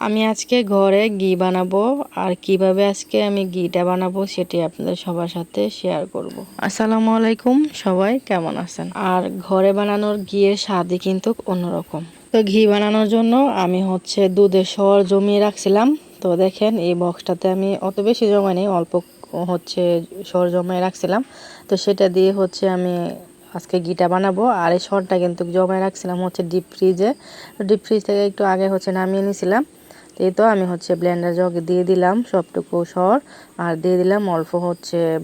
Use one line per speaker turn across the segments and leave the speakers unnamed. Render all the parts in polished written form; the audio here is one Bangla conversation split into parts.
আমি আজকে ঘরে ঘি বানাবো আর কিভাবে আজকে আমি ঘিটা বানাবো সেটি আপনাদের সবার সাথে শেয়ার করব। আসসালামু আলাইকুম, সবাই কেমন আছেন? আর ঘরে বানানোর ঘিয়ের স্বাদই কিন্তু অন্যরকম। তো ঘি বানানোর জন্য আমি দুধের সর জমিয়ে রাখছিলাম। তো দেখেন এই বক্সটাতে আমি অত বেশি জমাইনি, অল্প সর জমিয়ে রাখছিলাম। তো সেটা দিয়ে আমি আজকে ঘিটা বানাবো। আর এই সরটা কিন্তু জমায় রাখছিলাম ডিপ ফ্রিজে। ডিপ ফ্রিজ থেকে একটু আগে নামিয়ে নিয়েছিলাম। এই তো আমি ব্লেন্ডার জগে দিয়ে দিলাম সবটুকু সর, আর দিয়ে দিলাম অল্প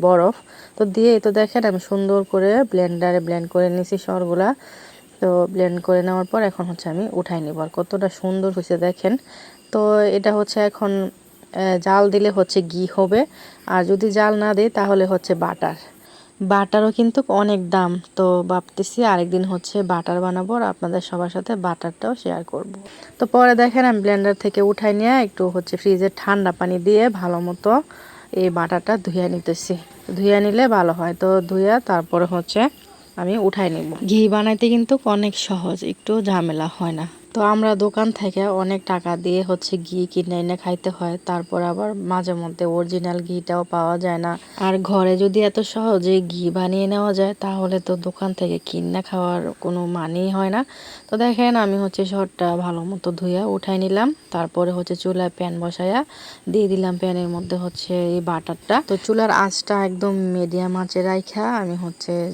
বরফ। তো দিয়ে তো দেখেন আমি সুন্দর করে ব্লেন্ডারে ব্লেন্ড করে নিয়েছি সরগুলা। তো ব্লেন্ড করে নেওয়ার পর এখন আমি উঠাই নিব। আর কতটা সুন্দর হয়েছে দেখেন। তো এটা এখন জাল দিলে ঘি হবে, আর যদি জাল না দিই তাহলে বাটারও কিন্তু অনেক দাম। তো ভাবতেছি আরেকদিন বাটার বানাবো, আর আপনাদের সবার সাথে বাটারটাও শেয়ার করব। তো পরে দেখেন আমি ব্লেন্ডার থেকে উঠাই নিয়ে একটু ফ্রিজে ঠান্ডা পানি দিয়ে ভালো মতো এই বাটারটা ধুয়ে নিতেছি। ধুয়ে নিলে ভালো হয়। তো ধুয়ে তারপরে আমি উঠাই নিব। ঘি বানাইতে কিন্তু অনেক সহজ, একটু ঝামেলা হয় না। তো আমরা দোকান থেকে অনেক টাকা দিয়ে ঘি কিনে এনে খাইতে হয়, তারপর আবার মাঝে মধ্যে অরিজিনাল ঘিটাও পাওয়া যায় না। আর ঘরে যদি এত সহজে ঘি বানিয়ে নেওয়া যায় তাহলে তো দোকান থেকে কিনে খাওয়ার কোনো মানেই হয় না। তো দেখেন আমি সরটা ভালো মতো ধুইয়া উঠাই নিলাম। তারপরে চুলায় প্যান বসাইয়া দিয়ে দিলাম প্যানের মধ্যে এই বাটারটা। তো চুলার আঁচটা একদম মিডিয়াম আঁচে রাইখা আমি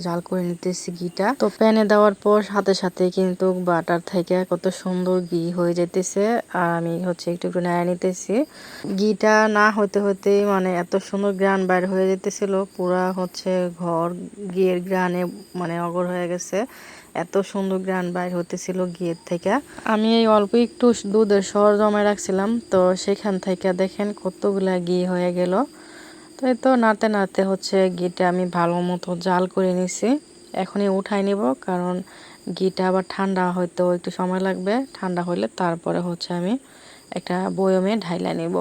জাল করে নিতেছি ঘিটা। তো প্যানে দেওয়ার পর সাথে সাথে কিন্তু বাটার থেকে কত সুন্দর ঘি হয়ে যেতেছে। আর আমি একটু একটু নেড়ে নিতেছি। ঘিটা না হতে হতে মানে এত সুন্দর গ্রান বাইর হয়ে যেতেছিল, পুরা ঘর ঘিয়ের গ্রানে অগর হয়ে গেছে। এত সুন্দর গ্রান বাইর হতেছিল ঘিয়ের থেকে। আমি এই অল্প একটু দুধের সর জমায় রাখছিলাম, তো সেখান থেকে দেখেন কতগুলা ঘি হয়ে গেল। তো এই তো নাড়তে নাড়তে ঘিটা আমি ভালো মতো জাল করে নিছি। এখনই উঠাই নিব, কারণ ঘিটা আবার ঠান্ডা হইতেও একটু সময় লাগবে। ঠান্ডা হইলে তারপরে আমি একটা বয়মে ঢাইলা নিব।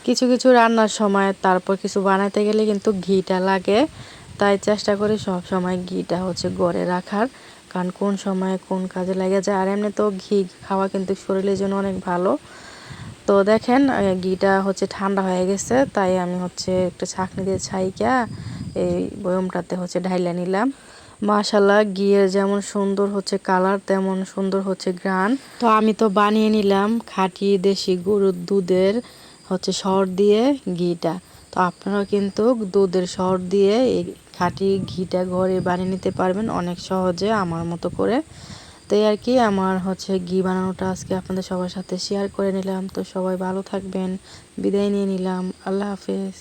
কিছু কিছু রান্নার সময় তারপর কিছু বানাইতে গেলে কিন্তু ঘিটা লাগে, তাই চেষ্টা করি সব সময় ঘিটা গড়ে রাখার, কারণ কোন সময় কোন কাজে লাগে যায়। আর এমনি তো ঘি খাওয়া কিন্তু শরীরের জন্য অনেক ভালো। তো দেখেন ঘিটা ঠান্ডা হয়ে গেছে, তাই আমি একটা ছাঁকনি দিয়ে ছাইকা এই বয়মটাতে ঢাইলা নিলাম। মাশাআল্লাহ, ঘিয়ের যেমন সুন্দর কালার তেমন সুন্দর ঘ্রাণ। তো আমি তো বানিয়ে নিলাম খাঁটি দেশি গরুর দুধের সর দিয়ে ঘিটা। তো আপনারা কিন্তু দুধের সর দিয়ে এই খাঁটি ঘিটা ঘরে বানিয়ে নিতে পারবেন অনেক সহজে আমার মতো করে। তো আর কি আমার ঘি বানানোটা আজকে আপনাদের সবার সাথে শেয়ার করে নিলাম। তো সবাই ভালো থাকবেন, বিদায় নিয়ে নিলাম। আল্লাহ হাফেজ।